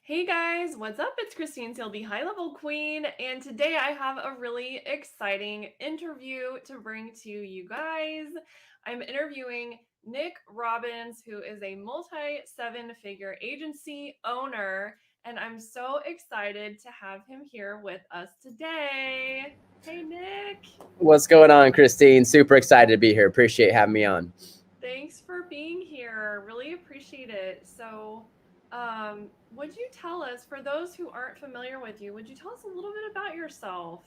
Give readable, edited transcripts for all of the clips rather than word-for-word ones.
Hey guys, what's up? It's Christine Sealby, High Level Queen, and today I have a really exciting interview to bring to you guys. I'm interviewing Nik Robbins, who is a multi-seven-figure agency owner, and I'm so excited to have him here with us today. Hey Nik, What's going on, Christine? Super excited to be here. Appreciate having me on. thanks for being here. Really appreciate it. Would you tell us, for those who aren't familiar with you, would you tell us a little bit about yourself?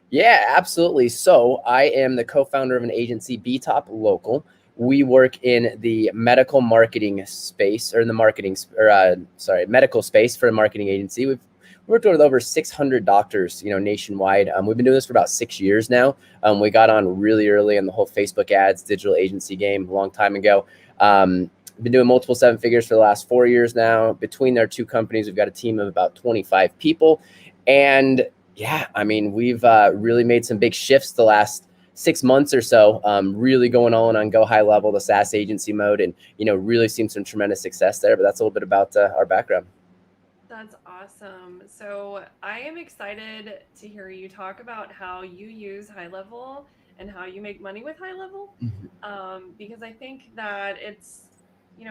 Yeah, absolutely. So I am the co-founder of an agency, BTOP Local. We work in the medical marketing space, or in the medical space for a marketing agency. We've worked with over 600 doctors, nationwide. We've been doing this for about 6 years now. We got on really early in the whole Facebook ads, digital agency game a long time ago. Been doing multiple seven figures for the last 4 years now. Between our two companies, we've got a team of about 25 people. And yeah, I mean, we've really made some big shifts the last 6 months or so, really going on Go High Level, the SaaS agency mode, and, really seen some tremendous success there. But that's a little bit about our background. That's awesome. So I am excited to hear you talk about how you use High Level and how you make money with High Level, because I think that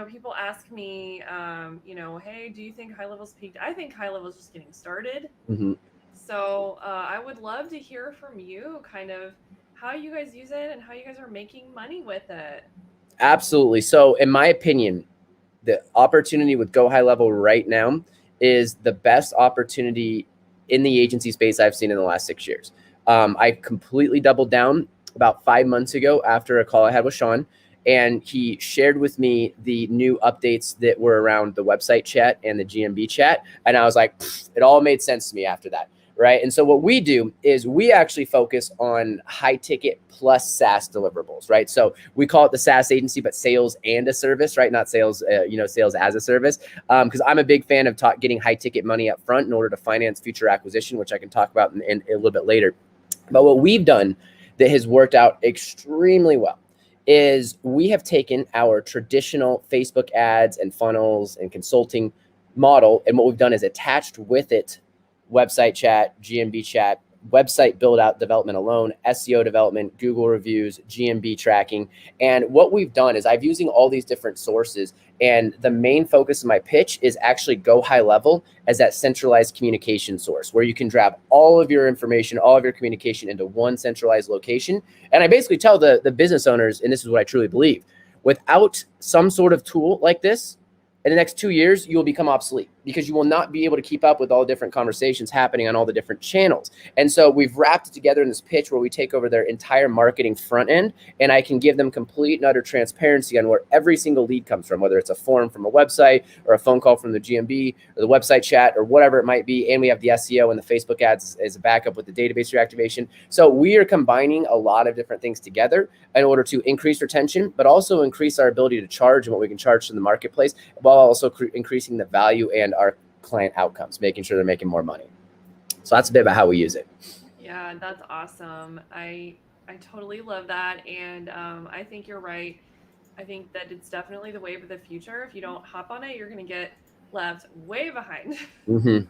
people ask me, hey, do you think High Level's peaked? I think High Level's just getting started. Mm-hmm. So I would love to hear from you kind of how you guys use it and how you guys are making money with it. Absolutely. So in my opinion, the opportunity with Go High Level right now is the best opportunity in the agency space I've seen in the last 6 years. I completely doubled down about 5 months ago after a call I had with Sean, and he shared with me the new updates that were around the website chat and the GMB chat. And I was like, it all made sense to me after that. Right. And so what we do is we actually focus on high ticket plus SaaS deliverables. Right. So we call it the SaaS agency, but sales and a service, right? Not sales, sales as a service. Because I'm a big fan of getting high ticket money up front in order to finance future acquisition, which I can talk about in a little bit later. But what we've done that has worked out extremely well is we have taken our traditional Facebook ads and funnels and consulting model, and what we've done is attached with it website chat, GMB chat, website build out development alone, SEO development, Google reviews, GMB tracking. And what we've done is I've using all these different sources, and the main focus of my pitch is actually Go High Level as that centralized communication source where you can grab all of your information, all of your communication into one centralized location. And I basically tell the business owners, and this is what I truly believe, without some sort of tool like this, in the next 2 years, you will become obsolete because you will not be able to keep up with all the different conversations happening on all the different channels. And so we've wrapped it together in this pitch where we take over their entire marketing front end, and I can give them complete and utter transparency on where every single lead comes from, whether it's a form from a website or a phone call from the GMB or the website chat or whatever it might be. And we have the SEO and the Facebook ads as a backup with the database reactivation. So we are combining a lot of different things together in order to increase retention, but also increase our ability to charge and what we can charge to the marketplace, while also increasing the value and our client outcomes, making sure they're making more money. So that's a bit about how we use it. Yeah, that's awesome. I totally love that, and I think you're right. I think that it's definitely the wave of the future. If you don't hop on it, you're going to get left way behind. Mm-hmm.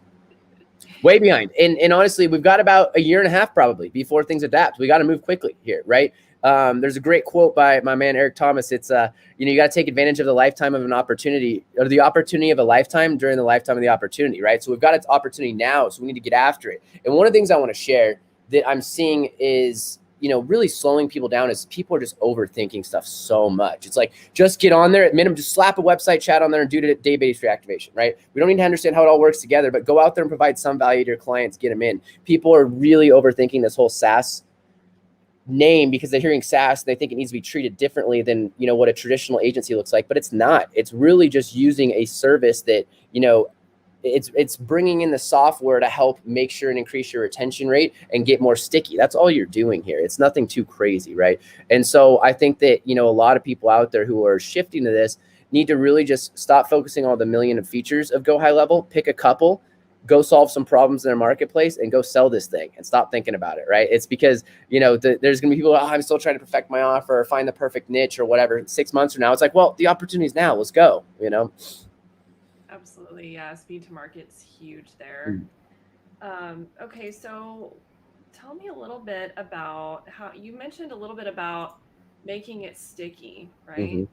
Way behind. And honestly, we've got about a year and a half probably before things adapt. We got to move quickly here, right? There's a great quote by my man, Eric Thomas. It's, you got to take advantage of the lifetime of an opportunity, or the opportunity of a lifetime during the lifetime of the opportunity, right? So we've got its opportunity now, so we need to get after it. And one of the things I want to share that I'm seeing is, really slowing people down is people are just overthinking stuff so much. It's like, just get on there at minimum, just slap a website chat on there and do the database reactivation, right? We don't need to understand how it all works together, but go out there and provide some value to your clients, get them in. People are really overthinking this whole SaaS name because they're hearing SaaS and they think it needs to be treated differently than, what a traditional agency looks like, but it's not. It's really just using a service that, it's bringing in the software to help make sure and increase your retention rate and get more sticky. That's all you're doing here. It's nothing too crazy, right? And so I think that, a lot of people out there who are shifting to this need to really just stop focusing on the million of features of Go High Level, pick a couple, go solve some problems in their marketplace and go sell this thing and stop thinking about it, right? It's because, there's going to be people, I'm still trying to perfect my offer or find the perfect niche or whatever. 6 months from now, it's like, well, the opportunity's now, let's go, Absolutely. Yeah. Speed to market's huge there. Mm. Okay. So tell me a little bit about how you mentioned a little bit about making it sticky, right? Mm-hmm.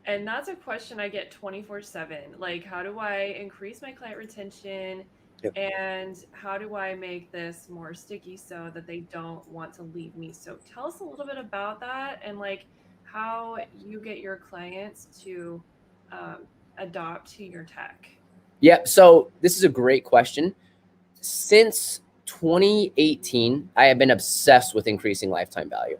And that's a question I get 24/7. Like, how do I increase my client retention? Yep. And how do I make this more sticky so that they don't want to leave me? So tell us a little bit about that and like how you get your clients to um, adopt to your tech. Yeah. So this is a great question. Since 2018, I have been obsessed with increasing lifetime value.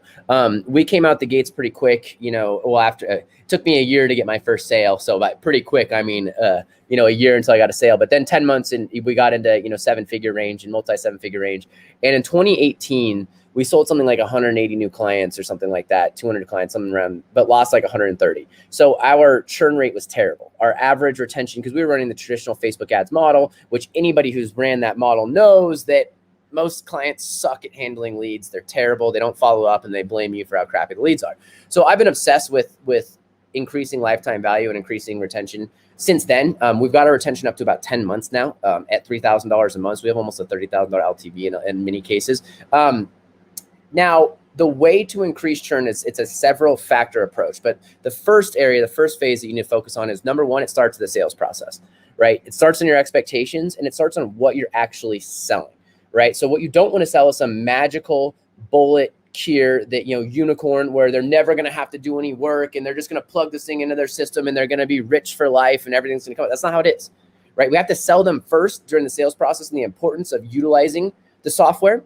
We came out the gates pretty quick, well, after it took me a year to get my first sale. So by pretty quick, I mean, a year until I got a sale, but then 10 months and we got into, 7-figure range and multi 7-figure range. And in 2018, we sold something like 180 new clients or something like that, 200 clients, something around, but lost like 130. So our churn rate was terrible. Our average retention, because we were running the traditional Facebook ads model, which anybody who's ran that model knows that most clients suck at handling leads. They're terrible. They don't follow up and they blame you for how crappy the leads are. So I've been obsessed with increasing lifetime value and increasing retention since then. We've got our retention up to about 10 months now at $3,000 a month. So we have almost a $30,000 LTV in many cases. Now, the way to increase churn is it's a several factor approach. But the first phase that you need to focus on is number one, it starts with the sales process, right? It starts on your expectations and it starts on what you're actually selling, right? So what you don't want to sell is some magical bullet cure that, unicorn where they're never going to have to do any work and they're just going to plug this thing into their system and they're going to be rich for life and everything's going to come. That's not how it is, right? We have to sell them first during the sales process and the importance of utilizing the software.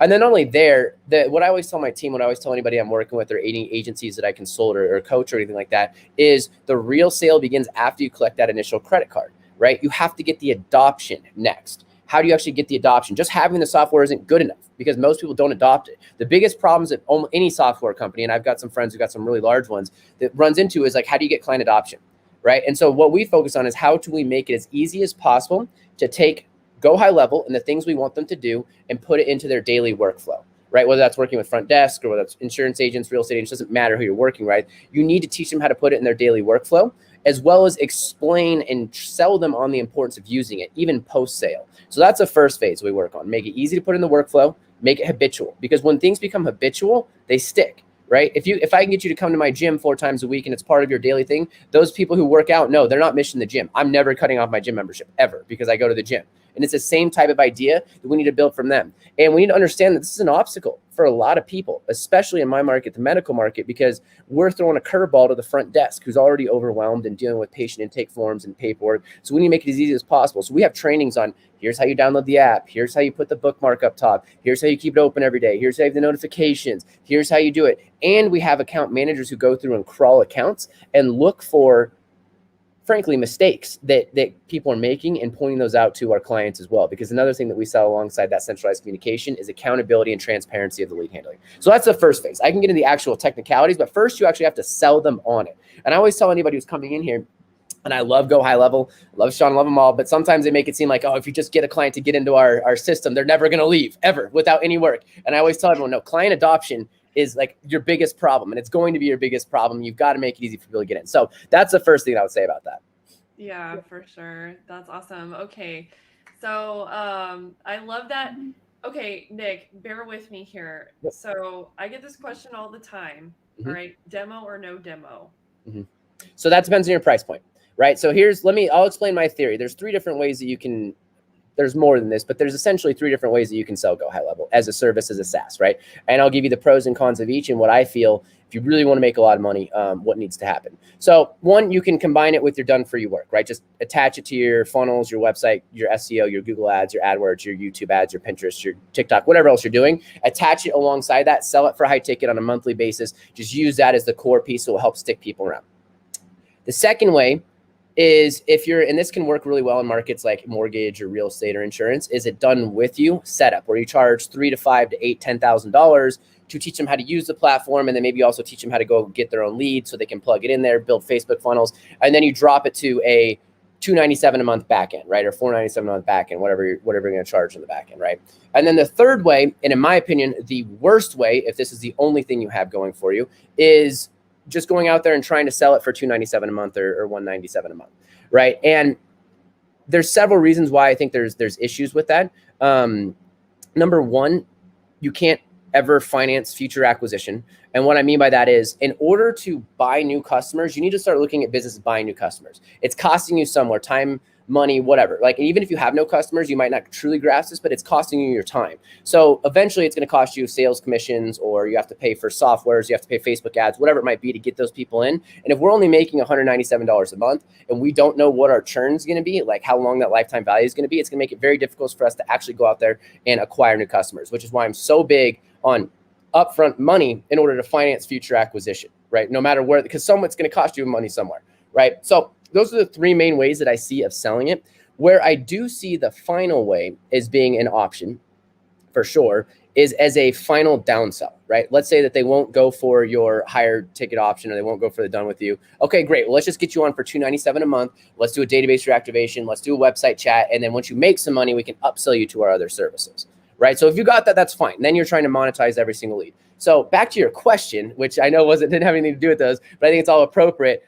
And then not only there, what I always tell my team, what I always tell anybody I'm working with or any agencies that I consult or coach or anything like that, is the real sale begins after you collect that initial credit card, right? You have to get the adoption next. How do you actually get the adoption? Just having the software isn't good enough because most people don't adopt it. The biggest problems at any software company, and I've got some friends who got some really large ones, that runs into is like, how do you get client adoption, right? And so what we focus on is how do we make it as easy as possible to take Go High Level and the things we want them to do and put it into their daily workflow, right? Whether that's working with front desk or whether that's insurance agents, real estate agents, doesn't matter who you're working, right? You need to teach them how to put it in their daily workflow, as well as explain and sell them on the importance of using it, even post-sale. So that's the first phase we work on. Make it easy to put in the workflow, make it habitual, because when things become habitual, they stick. Right? If I can get you to come to my gym 4 times a week and it's part of your daily thing, those people who work out, no, they're not missing the gym. I'm never cutting off my gym membership ever because I go to the gym. And it's the same type of idea that we need to build from them. And we need to understand that this is an obstacle for a lot of people, especially in my market, the medical market, because we're throwing a curveball to the front desk who's already overwhelmed and dealing with patient intake forms and paperwork. So we need to make it as easy as possible. So we have trainings on here's how you download the app. Here's how you put the bookmark up top. Here's how you keep it open every day. Here's how you have the notifications. Here's how you do it. And we have account managers who go through and crawl accounts and look for, frankly, mistakes that people are making and pointing those out to our clients as well. Because another thing that we sell alongside that centralized communication is accountability and transparency of the lead handling. So that's the first phase. I can get into the actual technicalities, but first you actually have to sell them on it. And I always tell anybody who's coming in here, and I love Go High Level, love Sean, love them all, but sometimes they make it seem like, oh, if you just get a client to get into our system, they're never going to leave ever without any work. And I always tell everyone, no, client adoption is like your biggest problem, and it's going to be your biggest problem. You've got to make it easy for people to get in. So that's the first thing I would say about that. Yeah, for sure. That's awesome. Okay. So I love that. Okay, Nik, bear with me here. Yep. So I get this question all the time. All right, demo or no demo? So that depends on your price point, right? So I'll explain my theory. There's 3 different ways that you can, there's more than this, but there's essentially 3 different ways that you can sell Go High Level as a service, as a SaaS, right? And I'll give you the pros and cons of each and what I feel, if you really want to make a lot of money, what needs to happen. So 1, you can combine it with your done-for-you work, right? Just attach it to your funnels, your website, your SEO, your Google ads, your AdWords, your YouTube ads, your Pinterest, your TikTok, whatever else you're doing. Attach it alongside that, sell it for high ticket on a monthly basis. Just use that as the core piece so it will help stick people around. The second way is and this can work really well in markets like mortgage or real estate or insurance, is it done with you setup where you charge $3,000 to $5,000 to $8,000, $10,000 to teach them how to use the platform. And then maybe also teach them how to go get their own lead so they can plug it in there, build Facebook funnels. And then you drop it to a $297 a month backend, right? Or $497 a month backend, whatever you're going to charge in the backend, right? And then the third way, and in my opinion, the worst way, if this is the only thing you have going for you, is just going out there and trying to sell it for $297 a month or $197 a month, right? And there's several reasons why I think there's issues with that. Number one, you can't ever finance future acquisition. And what I mean by that is, in order to buy new customers, you need to start looking at businesses buying new customers. It's costing you somewhere, time, money, whatever. Like, even if you have no customers, you might not truly grasp this, but it's costing you your time. So eventually it's going to cost you sales commissions, or you have to pay for softwares, you have to pay Facebook ads, whatever it might be to get those people in. And if we're only making $197 a month and we don't know what our churn is going to be, like how long that lifetime value is going to be, it's going to make it very difficult for us to actually go out there and acquire new customers, which is why I'm so big on upfront money in order to finance future acquisition, right? No matter where, because someone's going to cost you money somewhere, right? So those are the three main ways that I see of selling it. Where I do see the final way as being an option for sure is as a final downsell, right? Let's say that they won't go for your higher ticket option, or they won't go for the done with you. Okay, great. Well, let's just get you on for $297 a month. Let's do a database reactivation. Let's do a website chat. And then once you make some money, we can upsell you to our other services, right? So if you got that, that's fine. Then you're trying to monetize every single lead. So back to your question, which I know didn't have anything to do with those, but I think it's all appropriate.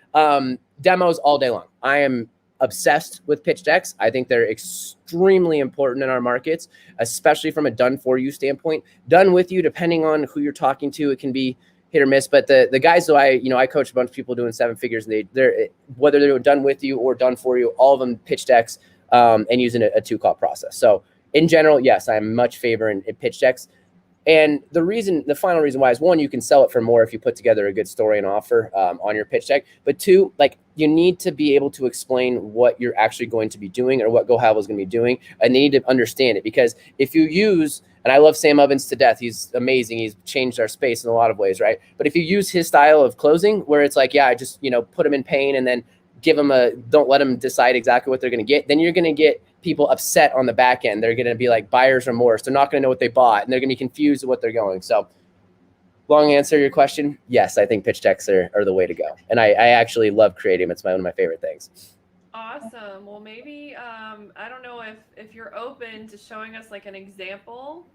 Demos all day long. I am obsessed with pitch decks. I think they're extremely important in our markets, especially from a done for you standpoint. Done with you, depending on who you're talking to, it can be hit or miss. But the guys who I coach a bunch of people doing 7 figures, and they're whether they're doing done with you or done for you, all of them pitch decks and using a 2-call process. So in general, yes, I'm much favor in pitch decks. And the final reason why is, one, you can sell it for more if you put together a good story and offer on your pitch deck. But two, like, you need to be able to explain what you're actually going to be doing, or what Go High Level is going to be doing. And they need to understand it, because if you use, and I love Sam Ovens to death, he's amazing. He's changed our space in a lot of ways, right? But if you use his style of closing, where it's like, yeah, I just, put them in pain and then don't let them decide exactly what they're going to get, then you're going to get people upset on the back end. They're going to be like buyer's remorse. They're not going to know what they bought, and they're going to be confused with what they're going. So long answer to your question. Yes, I think pitch decks are the way to go. And I actually love creating them. It's one of my favorite things. Awesome. Well, maybe, I don't know if you're open to showing us like an example,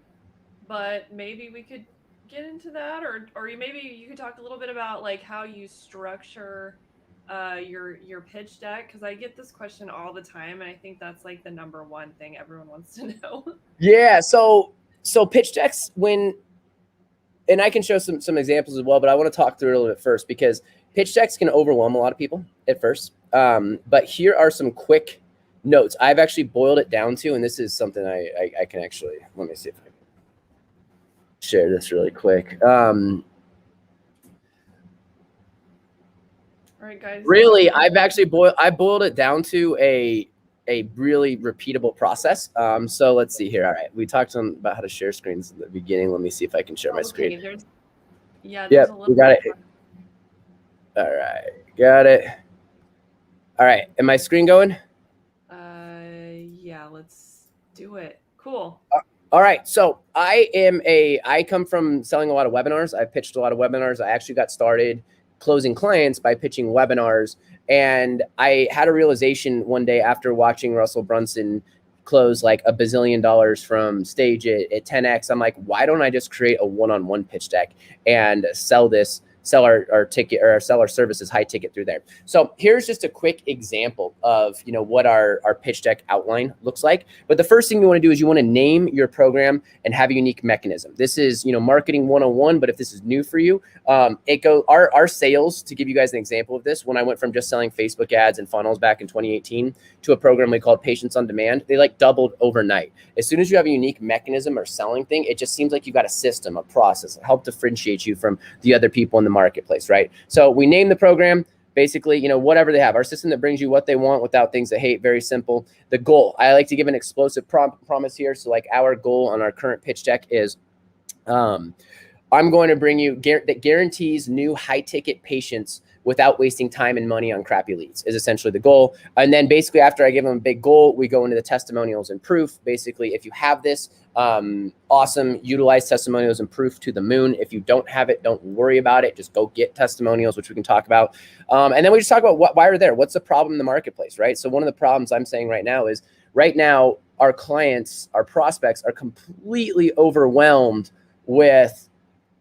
but maybe we could get into that, or maybe you could talk a little bit about like how you structure your pitch deck, because I get this question all the time, and I think that's like the number one thing everyone wants to know. Yeah, so pitch decks, and I can show some examples as well, but I want to talk through it a little bit first, because pitch decks can overwhelm a lot of people at first. But here are some quick notes I've actually boiled it down to, and this is something I can actually, let me see if I can share this really quick. All right, guys. Really, I boiled it down to a really repeatable process. So let's see here. All right, we talked about how to share screens in the beginning. Let me see if I can share my screen. There's Yep, a little we got it. All right, got it. All right, am my screen going? Yeah, let's do it. Cool. All right, so I come from selling a lot of webinars. I pitched a lot of webinars. I actually got started closing clients by pitching webinars. And I had a realization one day after watching Russell Brunson close like $1 bazillion from stage at 10X. I'm like, why don't I just create a one-on-one pitch deck and sell our ticket, or sell our services high ticket through there. So here's just a quick example of what our pitch deck outline looks like. But the first thing you want to do is you want to name your program and have a unique mechanism. This is marketing 101, but if this is new for you, our sales, to give you guys an example of this, when I went from just selling Facebook ads and funnels back in 2018 to a program we called Patience on Demand, they like doubled overnight. As soon as you have a unique mechanism or selling thing, it just seems like you got a system, a process, help differentiate you from the other people in the marketplace, right? So we name the program, basically, whatever they have, our system that brings you what they want without things they hate, very simple. The goal, I like to give an explosive promise here. So like our goal on our current pitch deck is, I'm going to bring you that guarantees new high ticket patients without wasting time and money on crappy leads, is essentially the goal. And then basically after I give them a big goal, we go into the testimonials and proof. Basically, if you have this, awesome, utilize testimonials and proof to the moon. If you don't have it, don't worry about it. Just go get testimonials, which we can talk about. And then we just talk about why we're there. What's the problem in the marketplace, right? So one of the problems I'm saying right now is our clients, our prospects are completely overwhelmed with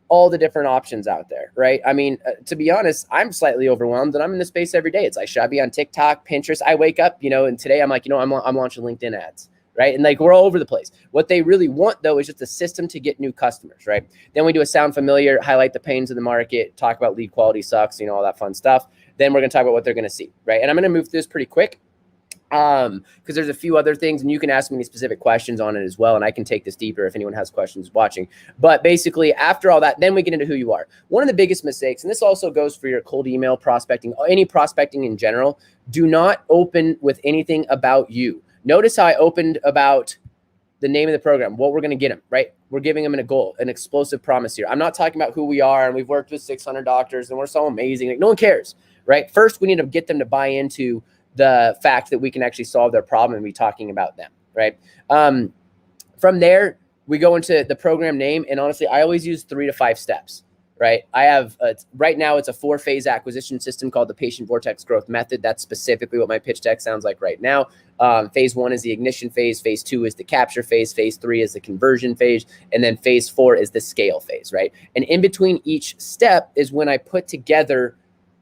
all the different options out there, right? I mean, to be honest, I'm slightly overwhelmed, and I'm in the space every day. It's like, should I be on TikTok, Pinterest? I wake up, and today I'm like, I'm launching LinkedIn ads, right? And like, we're all over the place. What they really want, though, is just a system to get new customers, right? Then we do a sound familiar, highlight the pains of the market, talk about lead quality sucks, all that fun stuff. Then we're going to talk about what they're going to see, right? And I'm going to move through this pretty quick, because there's a few other things, and you can ask me any specific questions on it as well, and I can take this deeper if anyone has questions watching. But basically, after all that, then we get into who you are. One of the biggest mistakes, and this also goes for your cold email prospecting, any prospecting in general, do not open with anything about you. Notice how I opened about the name of the program, what we're going to get them, right? We're giving them a goal, an explosive promise here. I'm not talking about who we are, and we've worked with 600 doctors, and we're so amazing. Like, no one cares, right? First, we need to get them to buy into the fact that we can actually solve their problem and be talking about them, right? From there, we go into the program name, and honestly, I always use 3 to 5 steps, right? I have, right now, it's a 4-phase acquisition system called the Patient Vortex Growth Method. That's specifically what my pitch deck sounds like right now. Phase 1 is the ignition phase. Phase 2 is the capture phase. Phase 3 is the conversion phase. And then phase 4 is the scale phase, right? And in between each step is when I put together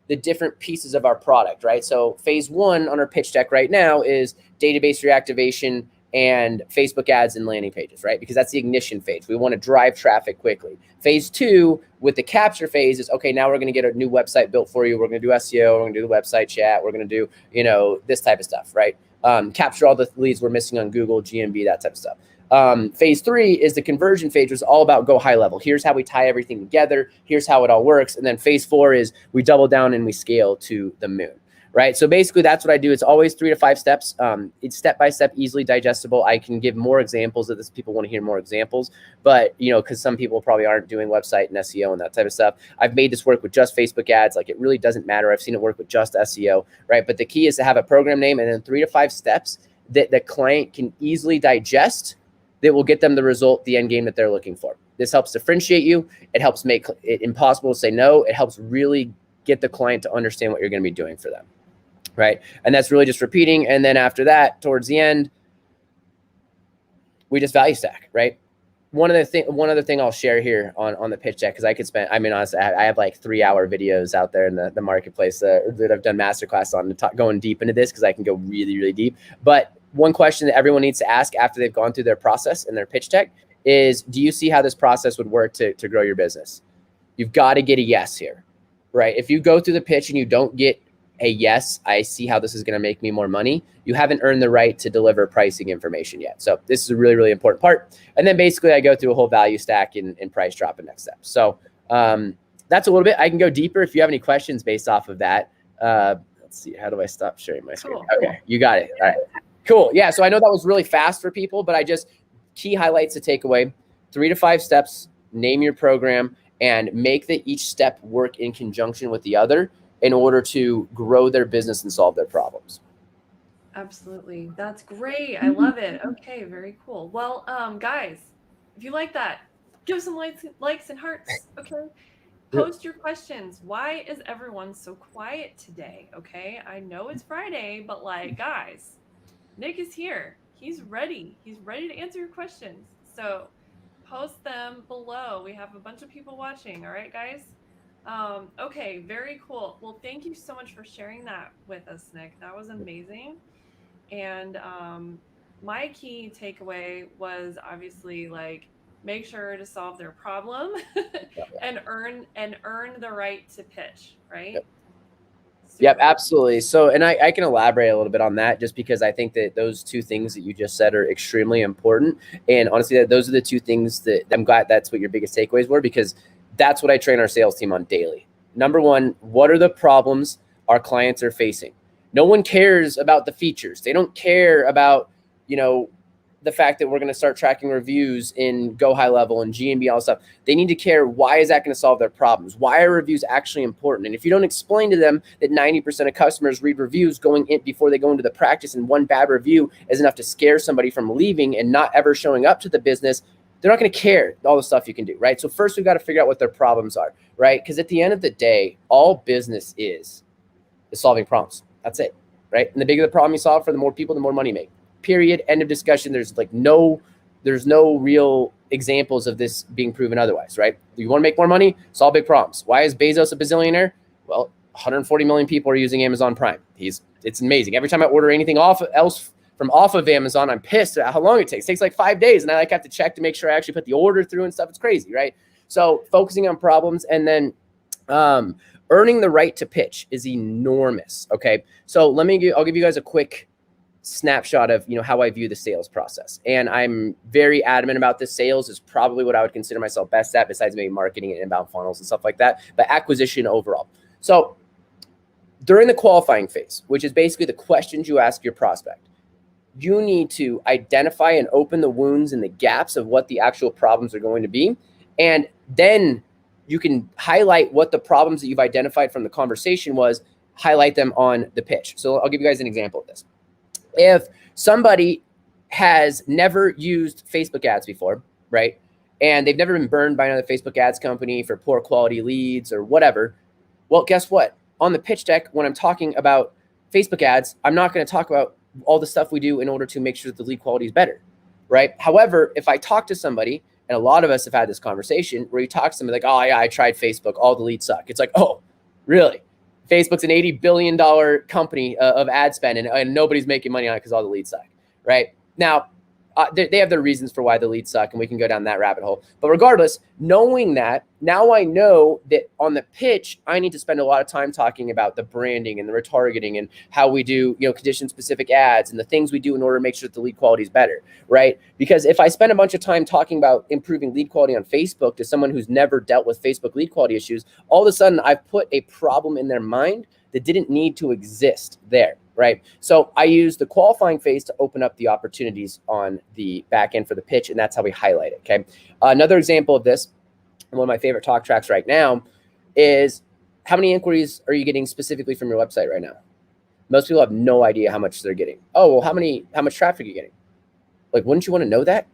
the different pieces of our product, right? So phase 1 on our pitch deck right now is database reactivation and Facebook ads and landing pages, right? Because that's the ignition phase. We want to drive traffic quickly. Phase 2 with the capture phase is, okay, now we're going to get a new website built for you. We're going to do SEO. We're going to do the website chat. We're going to do, this type of stuff, right? Capture all the leads we're missing on Google, GMB, that type of stuff. Phase 3 is the conversion phase, which is all about go high level. Here's how we tie everything together. Here's how it all works. And then phase 4 is we double down and we scale to the moon, right? So basically that's what I do. It's always 3 to 5 steps. It's step-by-step, easily digestible. I can give more examples of this. People want to hear more examples, but because some people probably aren't doing website and SEO and that type of stuff. I've made this work with just Facebook ads. Like, it really doesn't matter. I've seen it work with just SEO, right? But the key is to have a program name and then 3 to 5 steps that the client can easily digest that will get them the result, the end game that they're looking for. This helps differentiate you. It helps make it impossible to say no. It helps really get the client to understand what you're going to be doing for them, right? And that's really just repeating. And then after that, towards the end, we just value stack, right? One other thing I'll share here on the pitch deck, because I could spend, honestly, I have like 3-hour videos out there in the marketplace that I've done masterclass on going deep into this, because I can go really, really deep. But one question that everyone needs to ask after they've gone through their process and their pitch deck is, do you see how this process would work to grow your business? You've got to get a yes here, right? If you go through the pitch and you don't get a yes, I see how this is going to make me more money, you haven't earned the right to deliver pricing information yet. So this is a really, really important part. And then basically I go through a whole value stack and price drop and next steps. So that's a little bit. I can go deeper if you have any questions based off of that. Let's see. How do I stop sharing my screen? Cool. Okay, you got it. All right. Cool. Yeah. So I know that was really fast for people, but key highlights to take away: 3 to 5 steps, name your program, and make that each step work in conjunction with the other in order to grow their business and solve their problems. Absolutely. That's great. I love it. Okay. Very cool. Well, guys, if you like that, give some likes and hearts. Okay. Post your questions. Why is everyone so quiet today? Okay. I know it's Friday, but guys, Nik is here. He's ready. He's ready to answer your questions. So post them below. We have a bunch of people watching. All right, guys. Okay, very cool. Well, thank you so much for sharing that with us, Nik. That was amazing. And my key takeaway was obviously make sure to solve their problem and earn the right to pitch, right? Yep, absolutely. So, and I can elaborate a little bit on that, just because I think that those 2 things that you just said are extremely important. And honestly, those are the 2 things that I'm glad that's what your biggest takeaways were, because that's what I train our sales team on daily. Number 1, what are the problems our clients are facing? No one cares about the features. They don't care about, the fact that we're going to start tracking reviews in Go High Level and GMB, all stuff. They need to care, why is that going to solve their problems? Why are reviews actually important? And if you don't explain to them that 90% of customers read reviews going in before they go into the practice, and one bad review is enough to scare somebody from leaving and not ever showing up to the business, they're not going to care all the stuff you can do, right? So first, we've got to figure out what their problems are, right? Because at the end of the day, all business is solving problems. That's it, right? And the bigger the problem you solve for, the more people, the more money you make. Period. End of discussion. There's there's no real examples of this being proven otherwise, right? You want to make more money? Solve big problems. Why is Bezos a bazillionaire? Well, 140 million people are using Amazon Prime. It's amazing. Every time I order anything off of Amazon, I'm pissed at how long it takes. It takes like 5 days, and I have to check to make sure I actually put the order through and stuff. It's crazy, right? So focusing on problems, and then earning the right to pitch is enormous. Okay, so I'll give you guys a quick snapshot of how I view the sales process, and I'm very adamant about this. Sales is probably what I would consider myself best at, besides maybe marketing and inbound funnels and stuff like that, but acquisition overall. So during the qualifying phase, which is basically the questions you ask your prospect, you need to identify and open the wounds and the gaps of what the actual problems are going to be. And then you can highlight what the problems that you've identified from the conversation was, highlight them on the pitch. So I'll give you guys an example of this. If somebody has never used Facebook ads before, right? And they've never been burned by another Facebook ads company for poor quality leads or whatever. Well, guess what? On the pitch deck, when I'm talking about Facebook ads, I'm not going to talk about all the stuff we do in order to make sure that the lead quality is better, right? However, if I talk to somebody, and a lot of us have had this conversation where you talk to somebody like, oh yeah, I tried Facebook, all the leads suck. It's like, oh, really? Facebook's an $80 billion company of ad spend, and nobody's making money on it because all the leads suck, right? Now, they have their reasons for why the leads suck, and we can go down that rabbit hole. But regardless, knowing that, now I know that on the pitch, I need to spend a lot of time talking about the branding and the retargeting and how we do, condition-specific ads and the things we do in order to make sure that the lead quality is better, right? Because if I spend a bunch of time talking about improving lead quality on Facebook to someone who's never dealt with Facebook lead quality issues, all of a sudden I've put a problem in their mind that didn't need to exist there, right? So I use the qualifying phase to open up the opportunities on the back end for the pitch, and that's how we highlight it, okay? Another example of this, one of my favorite talk tracks right now, is how many inquiries are you getting specifically from your website right now? Most people have no idea how much they're getting. Oh, well, how much traffic are you getting? Like, wouldn't you want to know that,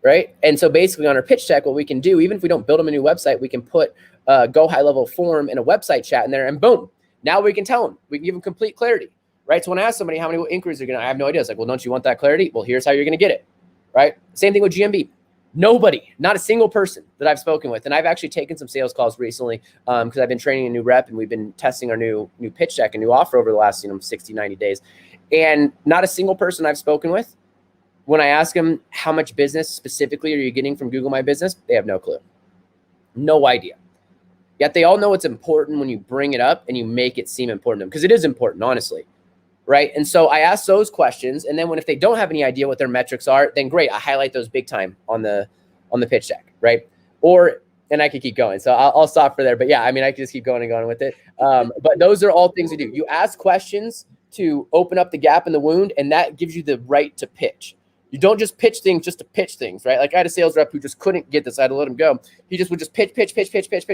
right? And so basically on our pitch deck, what we can do, even if we don't build them a new website, we can put a go high level form in a website chat in there, and boom, now we can tell them, we can give them complete clarity, right? So when I ask somebody how many inquiries they're I have no idea. It's like, well, don't you want that clarity? Well, here's how you're going to get it, right? Same thing with GMB. Nobody, not a single person that I've spoken with. And I've actually taken some sales calls recently because I've been training a new rep, and we've been testing our new pitch deck, a new offer over the last 60, 90 days. And not a single person I've spoken with, when I ask them how much business specifically are you getting from Google My Business, they have no clue. No idea. Yet they all know it's important when you bring it up and you make it seem important to them, because it is important, honestly, right? And so I ask those questions, and then if they don't have any idea what their metrics are, then great, I highlight those big time on the pitch deck, right? And I could keep going, so I'll stop for there. But yeah, I mean, I could just keep going and going with it. But those are all things we do. You ask questions to open up the gap in the wound, and that gives you the right to pitch. You don't just pitch things just to pitch things, right? Like I had a sales rep who just couldn't get this. I had to let him go. He just would just pitch.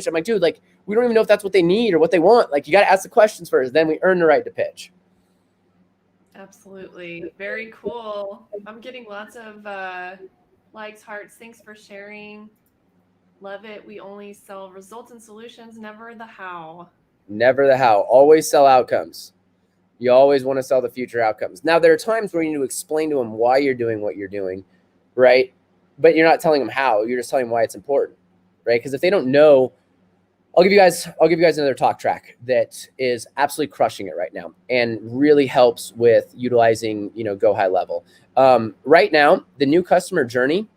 I'm like, dude, like we don't even know if that's what they need or what they want. Like you got to ask the questions first, then we earn the right to pitch. Absolutely. Very cool. I'm getting lots of likes, hearts. Thanks for sharing. Love it. We only sell results and solutions, never the how. Never the how. Always sell outcomes. You always want to sell the future outcomes. Now, there are times where you need to explain to them why you're doing what you're doing, right? But you're not telling them how. You're just telling them why it's important, right? Because if they don't know, I'll give you guys another talk track that is absolutely crushing it right now and really helps with utilizing, go high level. Right now, the new customer journey,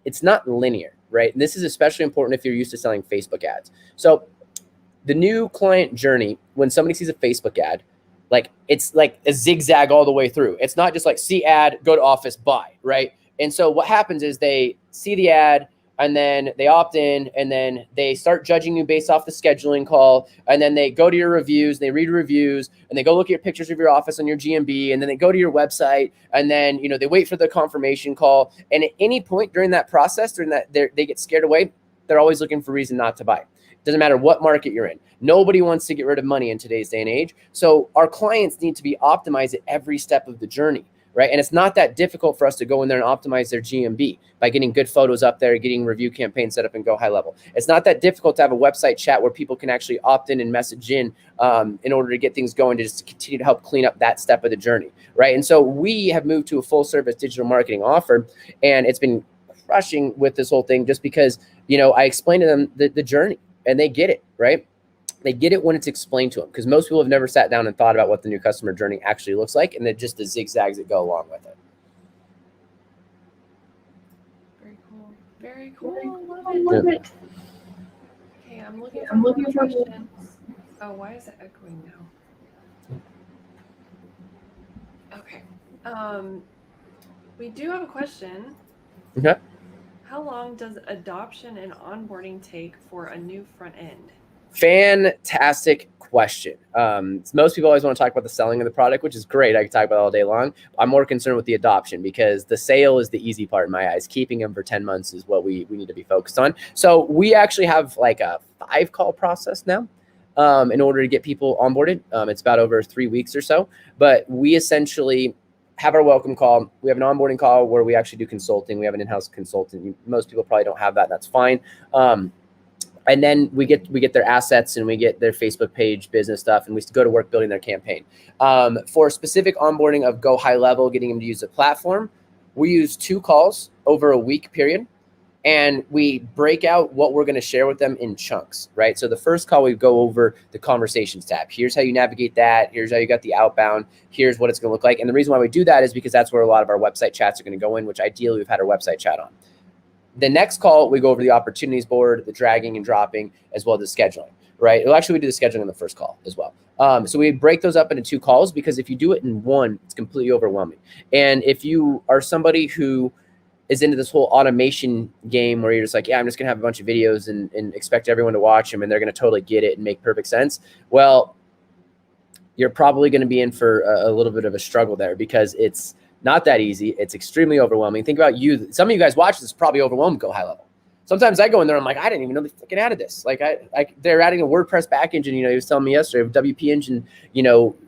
it's not linear, right? And this is especially important if you're used to selling Facebook ads. So the new client journey, when somebody sees a Facebook ad, it's like a zigzag all the way through. It's not just like see ad, go to office, buy, right? And so what happens is they see the ad, and then they opt in, and then they start judging you based off the scheduling call. And then they go to your reviews, they read reviews, and they go look at your pictures of your office on your GMB. And then they go to your website, and then, they wait for the confirmation call. And at any point during that process, they get scared away. They're always looking for a reason not to buy. Doesn't matter what market you're in. Nobody wants to get rid of money in today's day and age. So our clients need to be optimized at every step of the journey, right? And it's not that difficult for us to go in there and optimize their GMB by getting good photos up there, getting review campaigns set up and go high level. It's not that difficult to have a website chat where people can actually opt in and message in order to get things going, to just continue to help clean up that step of the journey, right? And so we have moved to a full service digital marketing offer, and it's been crushing with this whole thing just because, I explain to them the journey and they get it, right? They get it when it's explained to them, because most people have never sat down and thought about what the new customer journey actually looks like, and then just the zigzags that go along with it. Very cool. Very cool. Love it. Okay, I'm looking for questions. Oh, why is it echoing now? Okay. We do have a question. Okay. How long does adoption and onboarding take for a new front end? Fantastic question. Most people always want to talk about the selling of the product, which is great. I can talk about it all day long. I'm more concerned with the adoption, because the sale is the easy part in my eyes. Keeping them for 10 months is what we need to be focused on. So we actually have like a 5-call process now in order to get people onboarded. It's about over 3 weeks or so, but we essentially have our welcome call. We have an onboarding call where we actually do consulting. We have an in-house consultant. Most people probably don't have that. That's fine. And then we get their assets and we get their Facebook page, business stuff, and we go to work building their campaign. For specific onboarding of Go High Level, getting them to use the platform, we use 2 calls over a week period, and we break out what we're going to share with them in chunks, right? So the first call, we go over the conversations tab. Here's how you navigate that. Here's how you got the outbound. Here's what it's going to look like. And the reason why we do that is because that's where a lot of our website chats are going to go in, which ideally we've had our website chat on. The next call, we go over the opportunities board, the dragging and dropping, as well as the scheduling, right? Well, actually, we do the scheduling on the first call as well. So we break those up into 2 calls, because if you do it in one, it's completely overwhelming. And if you are somebody who is into this whole automation game where you're just like, yeah, I'm just going to have a bunch of videos and expect everyone to watch them and they're going to totally get it and make perfect sense, well, you're probably going to be in for a little bit of a struggle there, because it's not that easy. It's extremely overwhelming. Think about you. Some of you guys watch this probably overwhelmed Go High Level. Sometimes I go in there, I'm like, I didn't even know they fucking added this. Like they're adding a WordPress back engine. He was telling me yesterday, a WP engine,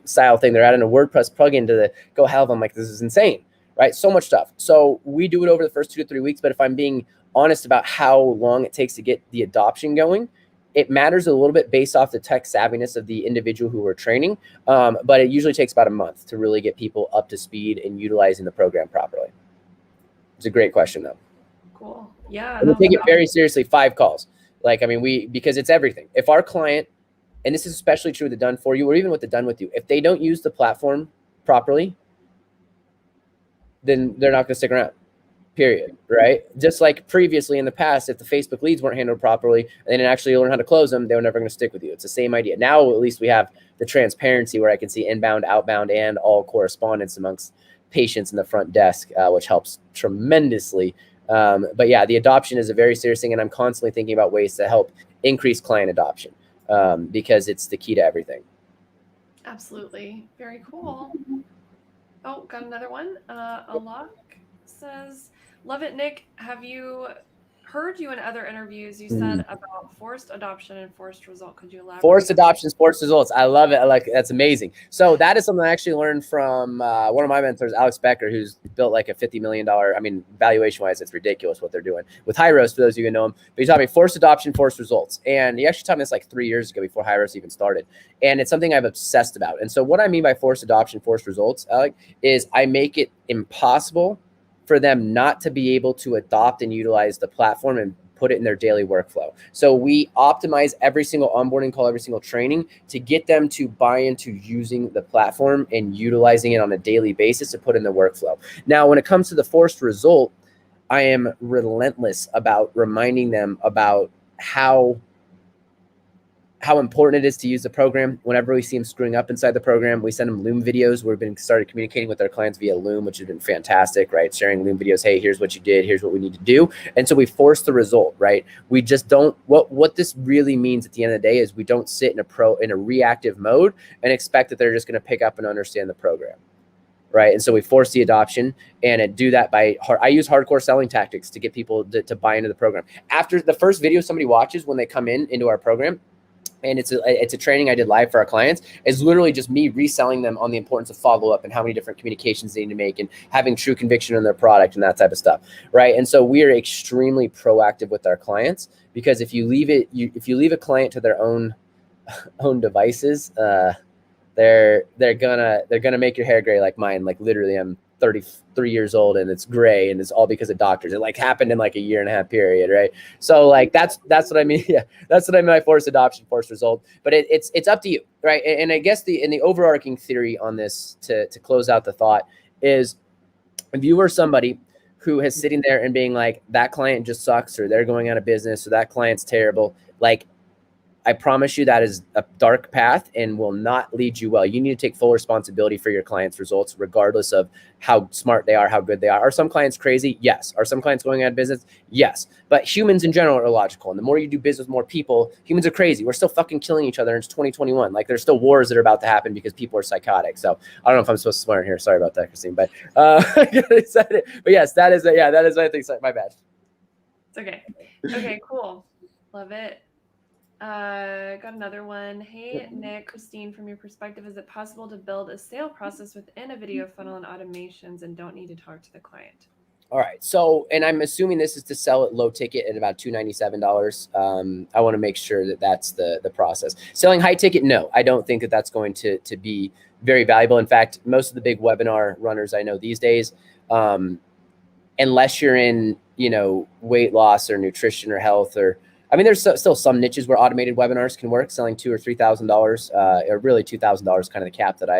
style thing. They're adding a WordPress plugin to the Go High Level. I'm like, this is insane, right? So much stuff. So we do it over the first 2 to 3 weeks. But if I'm being honest about how long it takes to get the adoption going, it matters a little bit based off the tech savviness of the individual who we're training. But it usually takes about a month to really get people up to speed and utilizing the program properly. It's a great question, though. Cool. Yeah. And we take it very seriously, 5 calls. Because it's everything. If our client, and this is especially true with the done for you or even with the done with you, if they don't use the platform properly, then they're not going to stick around. Period. Right? Just like previously in the past, if the Facebook leads weren't handled properly and they didn't actually learn how to close them, they were never going to stick with you. It's the same idea. Now, at least we have the transparency where I can see inbound, outbound, and all correspondence amongst patients in the front desk, which helps tremendously. But yeah, the adoption is a very serious thing, and I'm constantly thinking about ways to help increase client adoption because it's the key to everything. Absolutely. Very cool. Oh, got another one. Alok says, love it, Nik. Have you heard you in other interviews? You said about forced adoption and forced result. Could you elaborate? Forced adoption, forced results. I love it. That's amazing. So that is something I actually learned from one of my mentors, Alex Becker, who's built like a $50 million, valuation wise, it's ridiculous what they're doing with Hyros, for those of you who know him. But he taught me forced adoption, forced results. And he actually taught me this like 3 years ago before Hyros even started. And it's something I've obsessed about. And so what I mean by forced adoption, forced results, Alec, is I make it impossible for them not to be able to adopt and utilize the platform and put it in their daily workflow. So we optimize every single onboarding call, every single training to get them to buy into using the platform and utilizing it on a daily basis to put in the workflow. Now, when it comes to the forced result, I am relentless about reminding them about how important it is to use the program. Whenever we see them screwing up inside the program, we send them Loom videos. We've started communicating with our clients via Loom, which has been fantastic, right? Sharing Loom videos. Hey, here's what you did. Here's what we need to do. And so we force the result, right? We just don't, what this really means at the end of the day is we don't sit in a reactive mode and expect that they're just going to pick up and understand the program. Right. And so we force the adoption and do that I use hardcore selling tactics to get people to buy into the program. After the first video somebody watches when they come into our program, and it's a training I did live for our clients, is literally just me reselling them on the importance of follow-up and how many different communications they need to make and having true conviction in their product and that type of stuff, right? And so we are extremely proactive with our clients, because if you leave a client to their own devices, they're gonna make your hair gray like mine. Like literally, I'm 33 years old and it's gray and it's all because of doctors. It like happened in like a 1.5 year period, right? So like that's what I mean. Yeah, that's what I mean by forced adoption, forced result. But it's up to you, right? And I guess the overarching theory on this to close out the thought is, if you were somebody who is sitting there and being like, that client just sucks, or they're going out of business, or that client's terrible, like, I promise you that is a dark path and will not lead you well. You need to take full responsibility for your clients' results, regardless of how smart they are, how good they are. Are some clients crazy? Yes. Are some clients going out of business? Yes. But humans in general are illogical. And the more you do business with more people, humans are crazy. We're still fucking killing each other. And it's 2021. Like, there's still wars that are about to happen because people are psychotic. So I don't know if I'm supposed to swear in here. Sorry about that, Christine. But but yes, that is I think. My bad. It's okay. Okay, cool. Love it. Got another one. Hey, Nik, Christine, from your perspective, is it possible to build a sale process within a video funnel and automations and don't need to talk to the client? All right. So, and I'm assuming this is to sell at low ticket at about $297. I want to make sure that that's the process. Selling high ticket, no, I don't think that that's going to be very valuable. In fact, most of the big webinar runners I know these days, unless you're in, weight loss or nutrition or health, or there's still some niches where automated webinars can work, selling $2,000 or $3,000, or really $2,000, kind of the cap that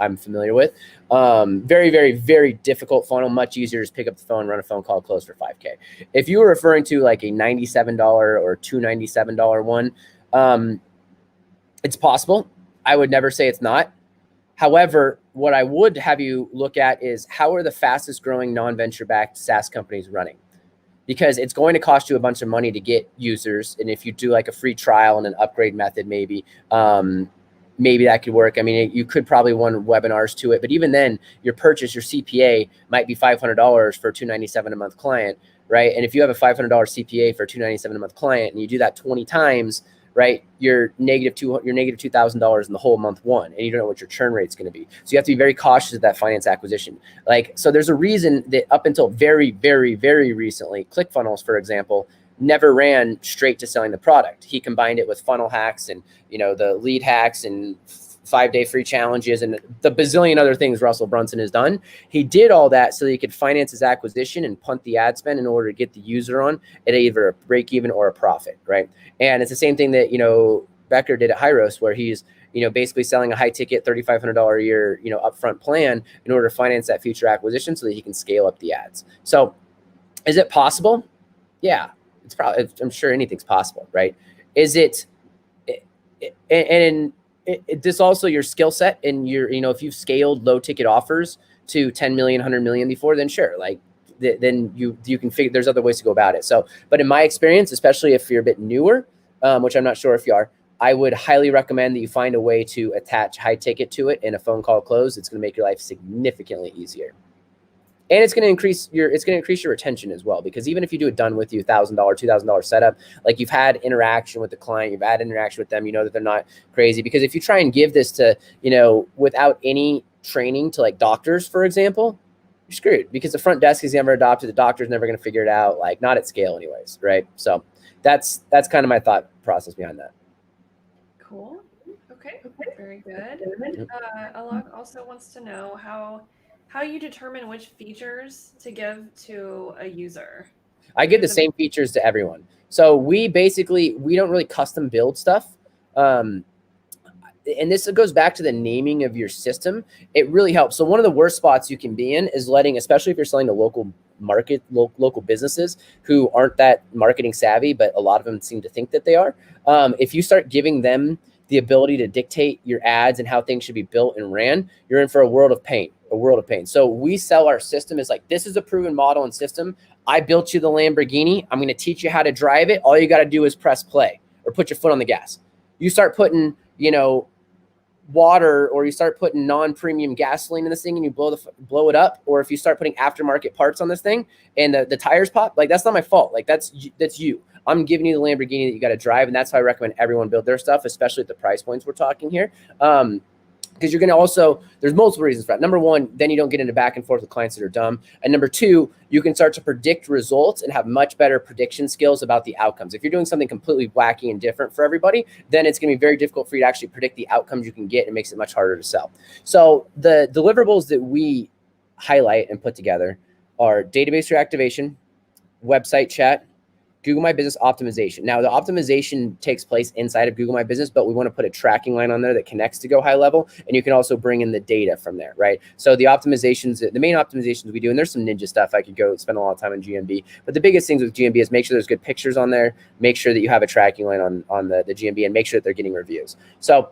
I'm familiar with. Very, very, very difficult funnel. Much easier to just pick up the phone, run a phone call, close for $5K. If you were referring to like a $97 or $297 one, it's possible. I would never say it's not. However, what I would have you look at is, how are the fastest growing non-venture backed SaaS companies running? Because it's going to cost you a bunch of money to get users. And if you do like a free trial and an upgrade method, maybe that could work. You could probably run webinars to it, but even then your purchase, your CPA might be $500 for a $297 a month client, right? And if you have a $500 CPA for a $297 a month client and you do that 20 times, right, you're negative $2,000 in the whole month one, and you don't know what your churn rate is going to be. So you have to be very cautious of that finance acquisition. So there's a reason that up until very, very, very recently, ClickFunnels, for example, never ran straight to selling the product. He combined it with funnel hacks and, the lead hacks and 5-day free challenges and the bazillion other things Russell Brunson has done. He did all that so that he could finance his acquisition and punt the ad spend in order to get the user on at either a break even or a profit, right? And it's the same thing that, Becker did at Hyros, where he's, basically selling a high ticket $3,500 a year, upfront plan in order to finance that future acquisition so that he can scale up the ads. So is it possible? Yeah, it's probably, I'm sure anything's possible, right? Is it, and this also your skill set and your, if you've scaled low ticket offers to 10 million, 100 million before, then sure. Then you can figure, there's other ways to go about it. So, but in my experience, especially if you're a bit newer, which I'm not sure if you are, I would highly recommend that you find a way to attach high ticket to it in a phone call close. It's going to make your life significantly easier. And it's going to increase your retention as well, because even if you do it done with you, $1,000, $2,000 setup, like you've had interaction with the client, you've had interaction with them, that they're not crazy. Because if you try and give this to, without any training to like doctors, for example, you're screwed, because the front desk is never adopted. The doctor's never going to figure it out, like not at scale anyways. Right. So that's kind of my thought process behind that. Cool. Okay. Very good. Alok also wants to know how you determine which features to give to a user. I give the same features to everyone. So we don't really custom build stuff. And this goes back to the naming of your system. It really helps. So one of the worst spots you can be in is especially if you're selling to local businesses who aren't that marketing savvy, but a lot of them seem to think that they are. If you start giving them the ability to dictate your ads and how things should be built and ran, you're in for a world of pain. So we sell our system as like, this is a proven model and system. I built you the Lamborghini. I'm going to teach you how to drive it. All you got to do is press play or put your foot on the gas. You start putting, water, or you start putting non-premium gasoline in this thing and you blow it up. Or if you start putting aftermarket parts on this thing and the tires pop, like that's not my fault. Like that's you. I'm giving you the Lamborghini that you got to drive. And that's how I recommend everyone build their stuff, especially at the price points we're talking here. Because you're going to also, there's multiple reasons for that. Number one, then you don't get into back and forth with clients that are dumb. And number two, you can start to predict results and have much better prediction skills about the outcomes. If you're doing something completely wacky and different for everybody, then it's going to be very difficult for you to actually predict the outcomes you can get. And it makes it much harder to sell. So the deliverables that we highlight and put together are database reactivation, website chat, Google My Business optimization. Now, the optimization takes place inside of Google My Business, but we want to put a tracking line on there that connects to Go High Level, and you can also bring in the data from there, right? So the optimizations, the main optimizations we do, and there's some ninja stuff. I could go spend a lot of time on GMB, but the biggest things with GMB is make sure there's good pictures on there, make sure that you have a tracking line on the GMB, and make sure that they're getting reviews. So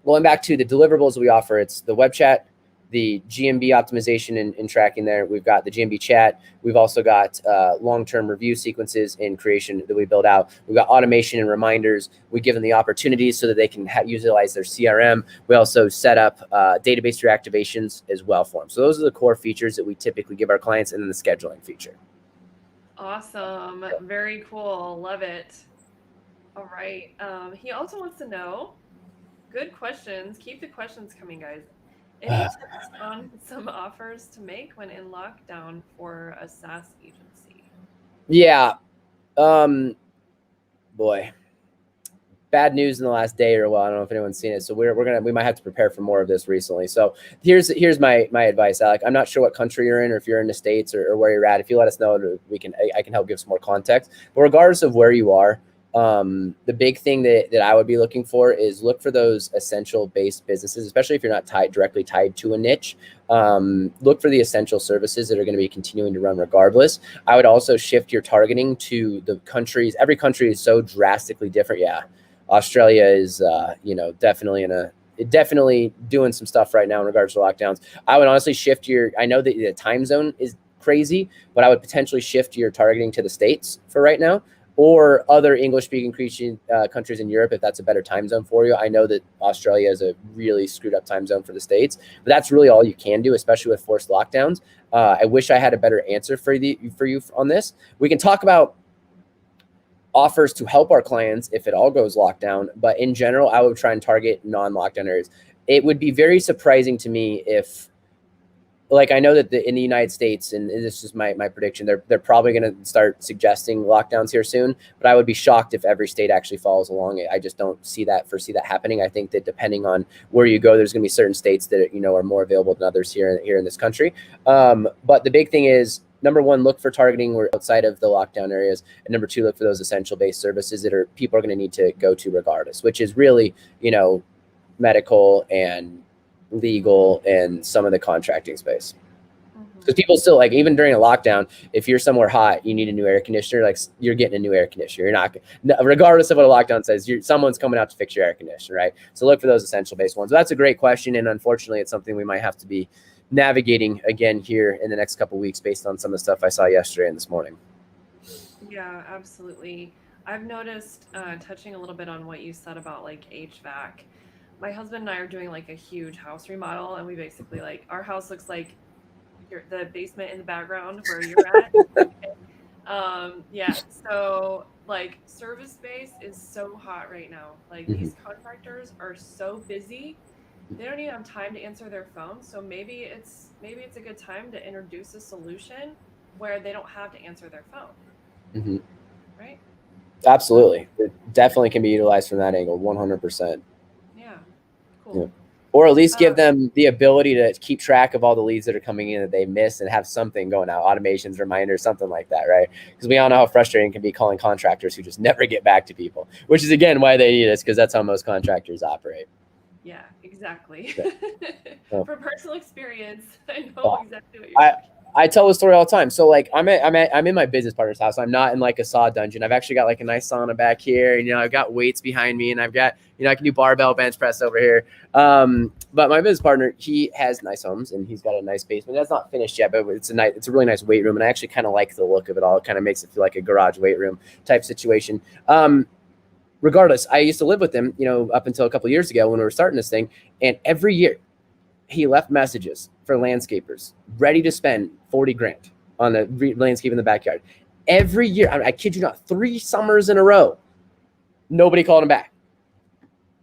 going back to the deliverables we offer, it's the web chat, the GMB optimization and tracking there. We've got the GMB chat. We've also got long-term review sequences in creation that we build out. We've got automation and reminders. We give them the opportunities so that they can utilize their CRM. We also set up database reactivations as well for them. So those are the core features that we typically give our clients, and then the scheduling feature. Awesome. Very cool. Love it. All right. He also wants to know, good questions. Keep the questions coming, guys. Any tips on some offers to make when in lockdown for a SaaS agency? Yeah. Boy, bad news in the last day or well, I don't know if anyone's seen it. So we might have to prepare for more of this recently. So here's my advice, Alec. I'm not sure what country you're in, or if you're in the States or where you're at. If you let us know, I can help give some more context. But regardless of where you are, the big thing that I would be looking for is look for those essential based businesses, especially if you're not directly tied to a niche. Look for the essential services that are going to be continuing to run regardless. I would also shift your targeting to the countries. Every country is so drastically different. Yeah. Australia is, definitely doing some stuff right now in regards to lockdowns. I would honestly shift I know that the time zone is crazy, but I would potentially shift your targeting to the States for right now, or other English-speaking countries in Europe if that's a better time zone for you. I know that Australia is a really screwed up time zone for the States, but that's really all you can do, especially with forced lockdowns. I wish I had a better answer for you on this. We can talk about offers to help our clients if it all goes lockdown, but in general, I would try and target non-lockdown areas. It would be very surprising to me if, like, I know that in the United States, and this is my prediction, they're probably going to start suggesting lockdowns here soon, but I would be shocked if every state actually follows along. I just don't foresee that happening. I think that depending on where you go, there's going to be certain states that, are more available than others here in this country. But the big thing is, number one, look for targeting outside of the lockdown areas. And number two, look for those essential based services that people are going to need to go to regardless, which is really, medical and legal and some of the contracting space. Because people still, like, even during a lockdown, if you're somewhere hot, you need a new air conditioner, like, you're getting a new air conditioner. You're not, regardless of what a lockdown says, someone's coming out to fix your air conditioner, right? So look for those essential based ones. That's a great question. And unfortunately, it's something we might have to be navigating again here in the next couple of weeks based on some of the stuff I saw yesterday and this morning. Yeah, absolutely. I've noticed, touching a little bit on what you said about like HVAC, my husband and I are doing like a huge house remodel, and we basically, like, our house looks like the basement in the background where you're at. Yeah, so like service space is so hot right now. Like these contractors are so busy, they don't even have time to answer their phone. So maybe it's a good time to introduce a solution where they don't have to answer their phone. Right? Absolutely. It definitely can be utilized from that angle, 100%. Yeah. Cool. Yeah. Or at least give them the ability to keep track of all the leads that are coming in that they missed and have something going out, automations, reminders, something like that, right? Because we all know how frustrating it can be calling contractors who just never get back to people, which is, again, why they need us, because that's how most contractors operate. Yeah, exactly. Yeah. From personal experience, I know exactly what you're talking. I tell the story all the time. So, like, I'm in my business partner's house. I'm not in like a saw dungeon. I've actually got like a nice sauna back here. And, I've got weights behind me, and I've got, I can do barbell bench press over here. But my business partner, he has nice homes, and he's got a nice basement. That's not finished yet, but it's a really nice weight room. And I actually kind of like the look of it all. It kind of makes it feel like a garage weight room type situation. Regardless, I used to live with him, up until a couple of years ago when we were starting this thing. And every year he left messages for landscapers ready to spend 40 grand on the landscape in the backyard. Every year, I kid you not, 3 summers in a row, nobody called him back.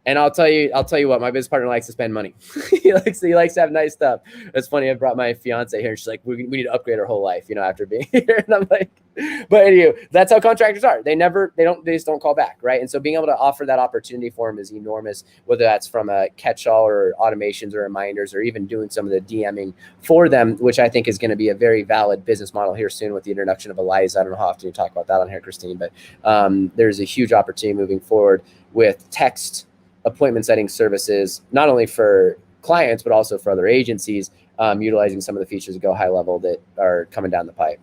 And I'll tell you what, my business partner likes to spend money. he likes to have nice stuff. It's funny. I brought my fiance here and she's like, we need to upgrade our whole life, after being here. And I'm like, but anyway, that's how contractors are. They just don't call back. Right. And so being able to offer that opportunity for them is enormous, whether that's from a catch-all or automations or reminders, or even doing some of the DMing for them, which I think is going to be a very valid business model here soon with the introduction of Eliza. I don't know how often you talk about that on here, Christine, but there's a huge opportunity moving forward with text appointment setting services, not only for clients, but also for other agencies, utilizing some of the features of Go High Level that are coming down the pipe.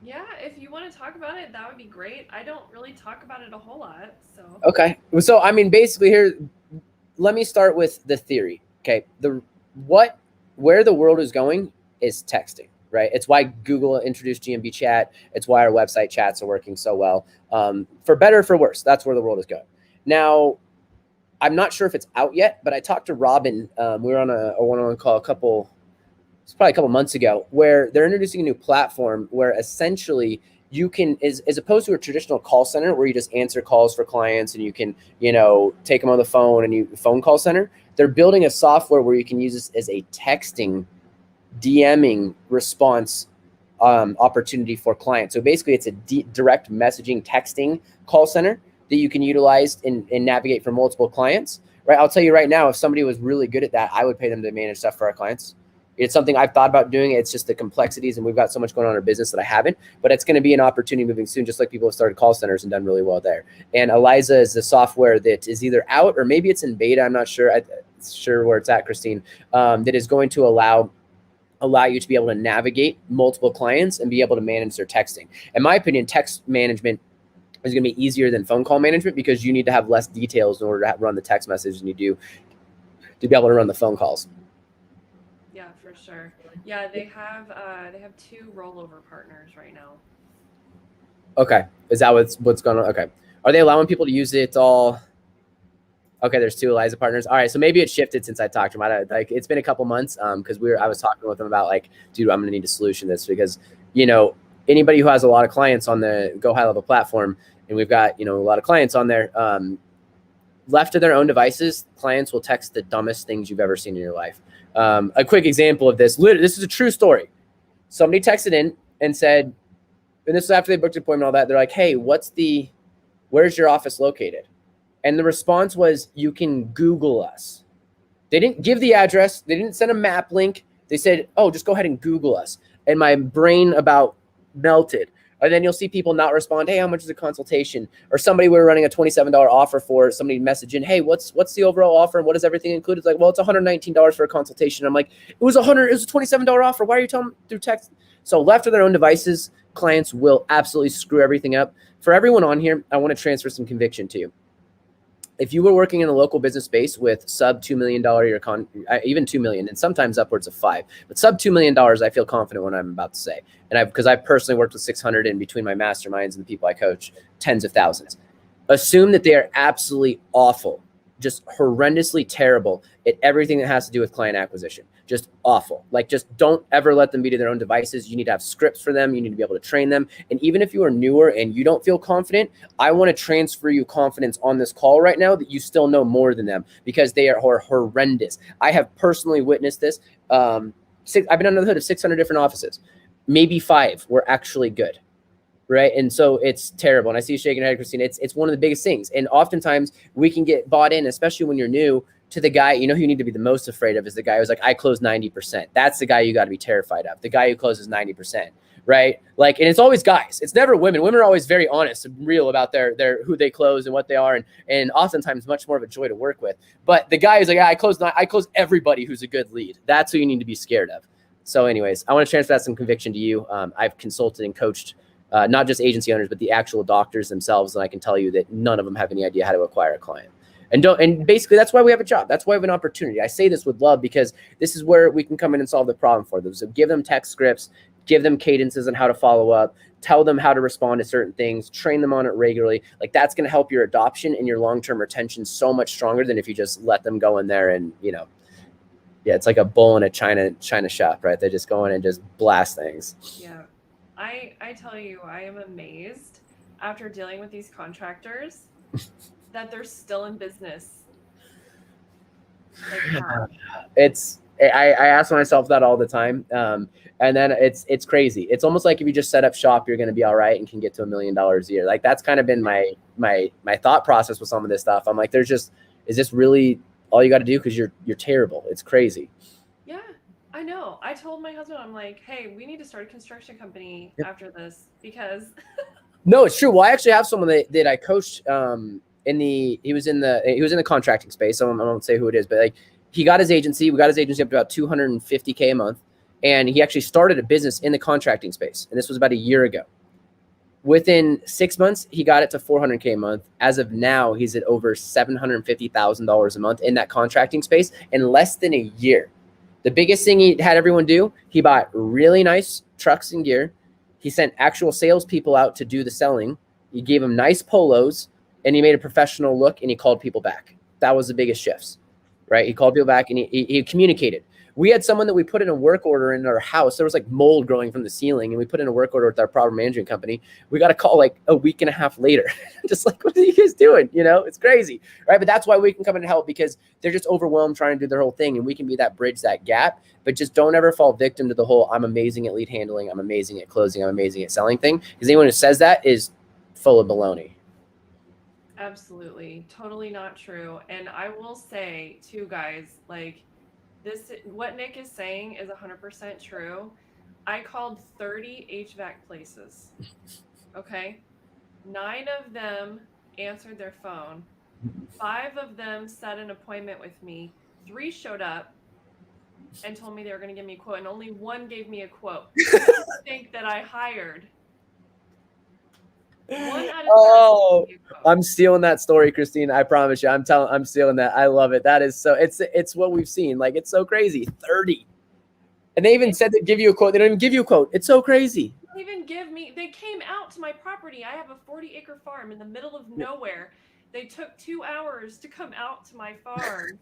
Yeah, if you want to talk about it, that would be great. I don't really talk about it a whole lot, so. Okay. So, I mean, basically here, let me start with the theory. Okay. Where the world is going is texting, right? It's why Google introduced GMB chat. It's why our website chats are working so well. For better or for worse, that's where the world is going. Now, I'm not sure if it's out yet, but I talked to Robin. We were on a one-on-one call it's probably a couple months ago, where they're introducing a new platform where essentially you can, as opposed to a traditional call center where you just answer calls for clients and you can, take them on the phone and phone call center, they're building a software where you can use this as a texting, DMing response opportunity for clients. So basically it's a direct messaging texting call center that you can utilize and navigate for multiple clients, right? I'll tell you right now, if somebody was really good at that, I would pay them to manage stuff for our clients. It's something I've thought about doing. It's just the complexities, and we've got so much going on in our business that I haven't, but it's going to be an opportunity moving soon, just like people have started call centers and done really well there. And Eliza is the software that is either out or maybe it's in beta. I'm not sure. I'm sure where it's at, Christine, that is going to allow you to be able to navigate multiple clients and be able to manage their texting. In my opinion, text management is going to be easier than phone call management because you need to have less details in order to run the text message than you do to be able to run the phone calls. Yeah, for sure. Yeah, they have 2 rollover partners right now. Okay, is that what's going on? Okay, are they allowing people to use it all? Okay, there's 2 Eliza partners. All right, so maybe it shifted since I talked to them. It's been a couple months because I was talking with them about like, dude, I'm going to need a solution to this because anybody who has a lot of clients on the Go High Level platform, and we've got, a lot of clients on there, left to their own devices, clients will text the dumbest things you've ever seen in your life. A quick example of this, this is a true story. Somebody texted in and said, and this is after they booked an appointment and all that, they're like, hey, where's your office located? And the response was, you can Google us. They didn't give the address. They didn't send a map link. They said, oh, just go ahead and Google us. And my brain about melted. And then you'll see people not respond. Hey, how much is a consultation? Or somebody we were running a $27 offer for, somebody messaging, hey, what's the overall offer and what does everything include? It's like, well, it's $119 for a consultation. I'm like, it was a $27 offer. Why are you telling them through text? So left to their own devices, clients will absolutely screw everything up. For everyone on here, I want to transfer some conviction to you. If you were working in the local business space with sub $2 million year even $2 million, and sometimes upwards of $5 million, but sub $2 million, I feel confident what I'm about to say. And because I've personally worked with 600 in between my masterminds and the people I coach, tens of thousands. Assume that they are absolutely awful, just horrendously terrible at everything that has to do with client acquisition. Just awful. Like, just don't ever let them be to their own devices. You need to have scripts for them. You need to be able to train them. And even if you are newer and you don't feel confident, I want to transfer you confidence on this call right now that you still know more than them, because they are horrendous. I have personally witnessed this. I've been under the hood of 600 different offices. Maybe 5 were actually good. Right. And so it's terrible. And I see you shaking your head, Christine. It's one of the biggest things. And oftentimes we can get bought in, especially when you're new, to the guy, who you need to be the most afraid of is the guy who's like, I close 90%. That's the guy you got to be terrified of. The guy who closes 90%. Right. Like, and it's always guys. It's never women. Women are always very honest and real about their who they close and what they are. And oftentimes much more of a joy to work with. But the guy who's like, I close everybody who's a good lead. That's who you need to be scared of. So anyways, I want to transfer that some conviction to you. I've consulted and coached not just agency owners, but the actual doctors themselves. And I can tell you that none of them have any idea how to acquire a client. And basically that's why we have a job. That's why we have an opportunity. I say this with love because this is where we can come in and solve the problem for them. So give them text scripts, give them cadences on how to follow up, tell them how to respond to certain things, train them on it regularly. Like, that's going to help your adoption and your long-term retention so much stronger than if you just let them go in there and, yeah, it's like a bull in a China shop, right? They just go in and just blast things. Yeah. I tell you, I am amazed after dealing with these contractors that they're still in business Like how? I ask myself that all the time. And then it's crazy. It's almost like if you just set up shop, you're going to be all right and can get to $1 million a year. Like that's kind of been my thought process with some of this stuff. I'm like, is this really all you got to do? Cause you're terrible. It's crazy. Yeah, I know. I told my husband, I'm like, hey, we need to start a construction company Yep. after this because No, it's true. Well, I actually have someone that I coached, he was in the contracting space. So I won't say who it is, but like we got his agency up to about $250K a month. And he actually started a business in the contracting space. And this was about a year ago. Within 6 months, he got it to $400K a month. As of now, he's at over $750,000 a month in that contracting space in less than a year. The biggest thing he had everyone do, he bought really nice trucks and gear. He sent actual salespeople out to do the selling. He gave them nice polos, and he made a professional look, and he called people back. That was the biggest shifts, right? He called people back, and he communicated. We had someone that we put in a work order in our house. There was like mold growing from the ceiling, and we put in a work order with our property management company. We got a call like a week and a half later. Just like, what are you guys doing? It's crazy, right? But that's why we can come in and help, because they're just overwhelmed trying to do their whole thing, and we can be that bridge, that gap. But just don't ever fall victim to the whole I'm amazing at lead handling, I'm amazing at closing, I'm amazing at selling thing, because anyone who says that is full of baloney. absolutely, totally not true. And I will say too, guys, like what Nik is saying is 100% true. I called 30 HVAC places. Okay. 9 of them answered their phone. 5 of them set an appointment with me. 3 showed up and told me they were going to give me a quote, and only 1 gave me a quote. I think that I hired 1 out of 30. Oh, I'm stealing that story, Christine. I promise you. I'm stealing that. I love it. That is so, it's what we've seen. Like, it's so crazy. 30. And they even said they'd give you a quote. They don't even give you a quote. It's so crazy. They came out to my property. I have a 40-acre farm in the middle of nowhere. They took 2 hours to come out to my farm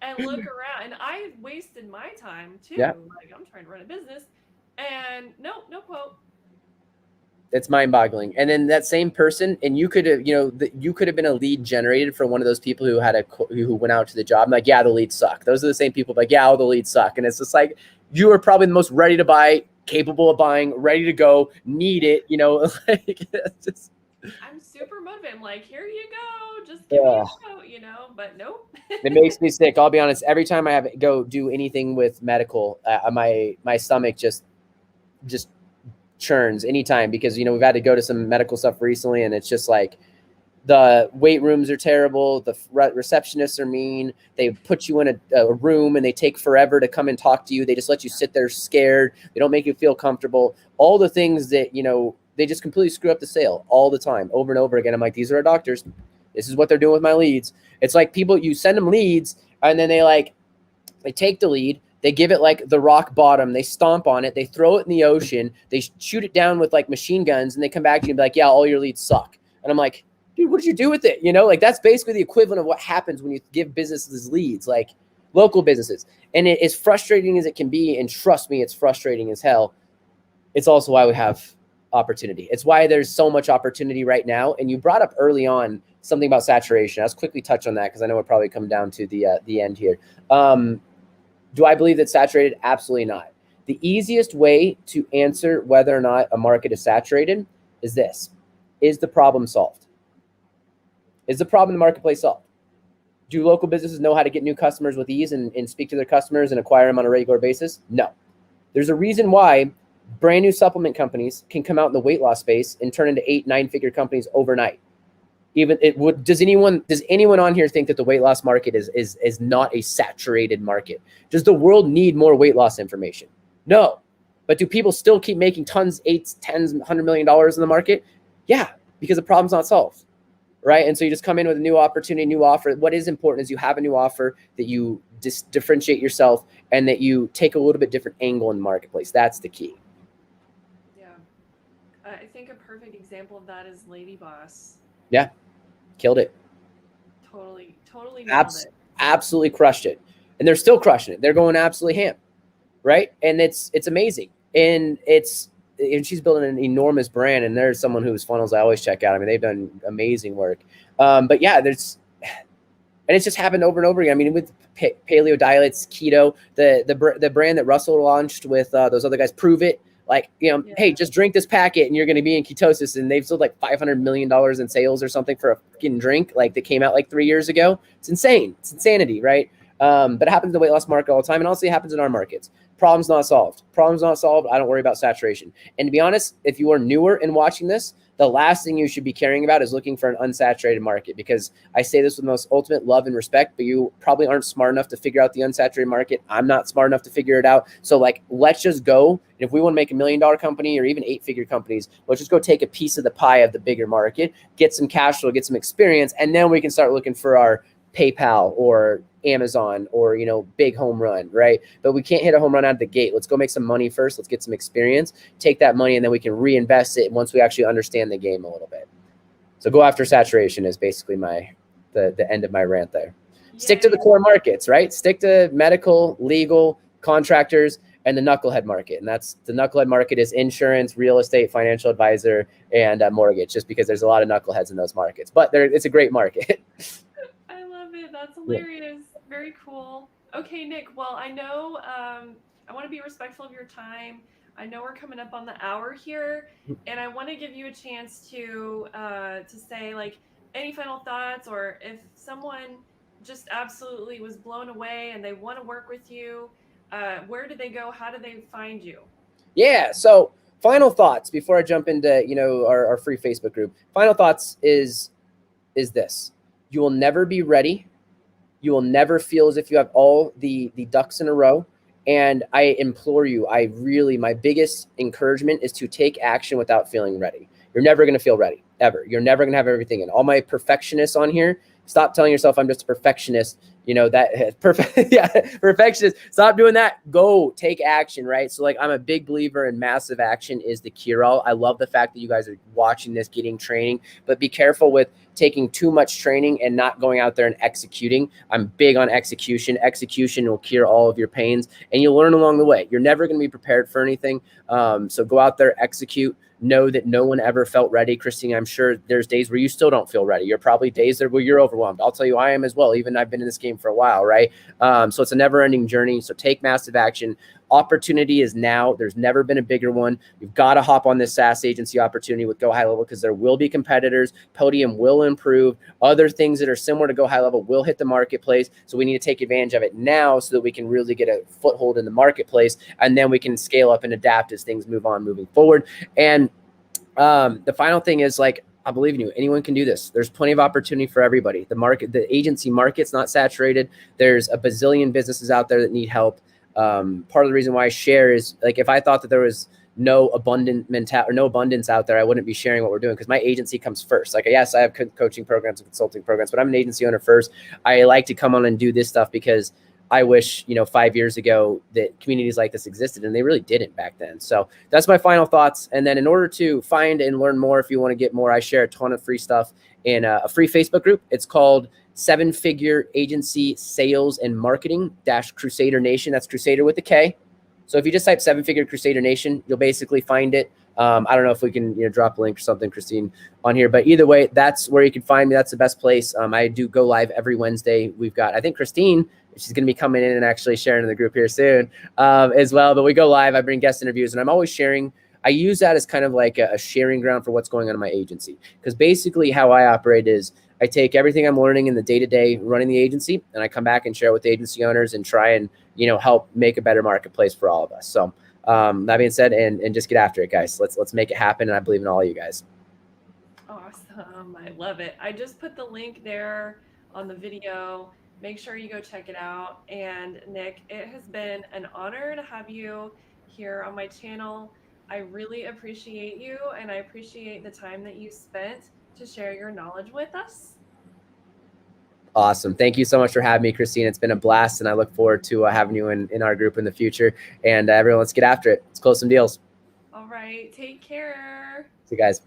and look around. And I wasted my time too. Yeah. Like, I'm trying to run a business, and no quote. It's mind-boggling. And then that same person, and you could have, you could have been a lead generated for one of those people who went out to the job. I'm like, yeah, the leads suck. Those are the same people like, yeah, all the leads suck. And it's just like, you are probably the most ready to buy, capable of buying, ready to go, need it, like it's just. I'm super motivated. I'm like, here you go. Just give me a quote, but nope. It makes me sick. I'll be honest. Every time I have to go do anything with medical, my stomach just churns anytime, because we've had to go to some medical stuff recently, and it's just like the wait rooms are terrible, the receptionists are mean, they put you in a room and they take forever to come and talk to you, they just let you sit there scared, they don't make you feel comfortable, all the things that they just completely screw up the sale all the time, over and over again. I'm like, these are our doctors, this is what they're doing with my leads. It's like people, you send them leads, and then they take the lead, they give it like the rock bottom, they stomp on it, they throw it in the ocean, they shoot it down with like machine guns, and they come back to you and be like, yeah, all your leads suck. And I'm like, dude, what did you do with it? Like that's basically the equivalent of what happens when you give businesses leads, like local businesses. And it is frustrating as it can be, and trust me, it's frustrating as hell. It's also why we have opportunity. It's why there's so much opportunity right now. And you brought up early on something about saturation. I'll just quickly touch on that, because I know we'll probably come down to the end here. Do I believe that saturated? Absolutely not. The easiest way to answer whether or not a market is saturated is this. Is the problem solved? Is the problem in the marketplace solved? Do local businesses know how to get new customers with ease and speak to their customers and acquire them on a regular basis? No. There's a reason why brand new supplement companies can come out in the weight loss space and turn into 8-9-figure companies overnight. Does anyone on here think that the weight loss market is not a saturated market? Does the world need more weight loss information? No. But do people still keep making tons, 8s, 10s, $100 million in the market? Yeah, because the problem's not solved, right? And so you just come in with a new opportunity, new offer. What is important is you have a new offer, that you differentiate yourself, and that you take a little bit different angle in the marketplace. That's the key. Yeah. I think a perfect example of that is Lady Boss. Yeah. Killed it. Totally nailed it. Absolutely crushed it. And they're still crushing it. They're going absolutely ham, right? And it's amazing. And she's building an enormous brand, and there's someone whose funnels I always check out. I mean, they've done amazing work. But yeah, And it's just happened over and over again. I mean, with paleo diets, keto, the brand that Russell launched with those other guys, Prove It. Like, hey, just drink this packet and you're going to be in ketosis. And they've sold like $500 million in sales or something for a fucking drink like that came out like 3 years ago. It's insane. It's insanity, right? But it happens in the weight loss market all the time. And also it happens in our markets. Problems not solved. Problems not solved. I don't worry about saturation. And to be honest, if you are newer in watching this, the last thing you should be caring about is looking for an unsaturated market, because I say this with the most ultimate love and respect, but you probably aren't smart enough to figure out the unsaturated market. I'm not smart enough to figure it out. So like, let's just go. And if we want to make $1 million company or even 8-figure companies, let's just go take a piece of the pie of the bigger market, get some cash flow, get some experience, and then we can start looking for our PayPal or Amazon or, big home run, right? But we can't hit a home run out of the gate. Let's go make some money first. Let's get some experience, take that money, and then we can reinvest it once we actually understand the game a little bit. So go after saturation is basically the end of my rant there. Yeah. Stick to the core markets, right? Stick to medical, legal, contractors, and the knucklehead market. And that's the knucklehead market is insurance, real estate, financial advisor, and mortgage, just because there's a lot of knuckleheads in those markets. But it's a great market. I love it. That's hilarious. Yeah. Very cool. Okay, Nik. Well, I know I want to be respectful of your time. I know we're coming up on the hour here, and I want to give you a chance to say like any final thoughts, or if someone just absolutely was blown away and they want to work with you, where do they go? How do they find you? Yeah. So final thoughts before I jump into our free Facebook group. Final thoughts is this: you will never be ready. You will never feel as if you have all the ducks in a row. And I implore you, my biggest encouragement is to take action without feeling ready. You're never going to feel ready, ever. You're never going to have everything in. All my perfectionists on here, stop telling yourself I'm just a perfectionist. Perfectionist. Stop doing that. Go take action, right? So like, I'm a big believer in massive action is the cure-all. I love the fact that you guys are watching this, getting training, but be careful with taking too much training and not going out there and executing. I'm big on execution. Execution will cure all of your pains, and you'll learn along the way. You're never going to be prepared for anything. So go out there, execute. Know that no one ever felt ready. Christine, I'm sure there's days where you still don't feel ready. You're probably days where you're overwhelmed. I'll tell you, I am as well. Even I've been in this game for a while, right? So it's a never-ending journey. So take massive action. Opportunity is now. There's never been a bigger one. You've got to hop on this SaaS agency opportunity with Go High Level, because there will be competitors. Podium will improve. Other things that are similar to Go High Level will hit the marketplace. So we need to take advantage of it now so that we can really get a foothold in the marketplace, and then we can scale up and adapt as things moving forward. And the final thing is, like, I believe in you. Anyone can do this. There's plenty of opportunity for everybody. The agency market's not saturated. There's a bazillion businesses out there that need help. Part of the reason why I share is, like, if I thought that there was no abundance out there, I wouldn't be sharing what we're doing, because my agency comes first. Like, yes, I have coaching programs and consulting programs, but I'm an agency owner first. I like to come on and do this stuff because I wish, 5 years ago that communities like this existed, and they really didn't back then. So that's my final thoughts. And then in order to find and learn more, if you want to get more, I share a ton of free stuff in a free Facebook group. It's called 7-Figure Agency Sales and Marketing Crusader Nation. That's Crusader with a K. So if you just type 7-Figure Crusader Nation, you'll basically find it. I don't know if we can drop a link or something, Christine, on here, but either way, that's where you can find me. That's the best place. I do go live every Wednesday. We've got, I think Christine, she's going to be coming in and actually sharing in the group here soon as well. But we go live. I bring guest interviews, and I'm always sharing. I use that as kind of like a sharing ground for what's going on in my agency, because basically how I operate is I take everything I'm learning in the day-to-day running the agency, and I come back and share with the agency owners and try and help make a better marketplace for all of us. So that being said, and just get after it, guys. Let's make it happen, and I believe in all of you guys. Awesome. I love it. I just put the link there on the video. Make sure you go check it out. And Nik, it has been an honor to have you here on my channel. I really appreciate you, and I appreciate the time that you spent to share your knowledge with us. Awesome. Thank you so much for having me, Christine. It's been a blast, and I look forward to having you in our group in the future. And everyone, let's get after it. Let's close some deals. All right. Take care. See you guys.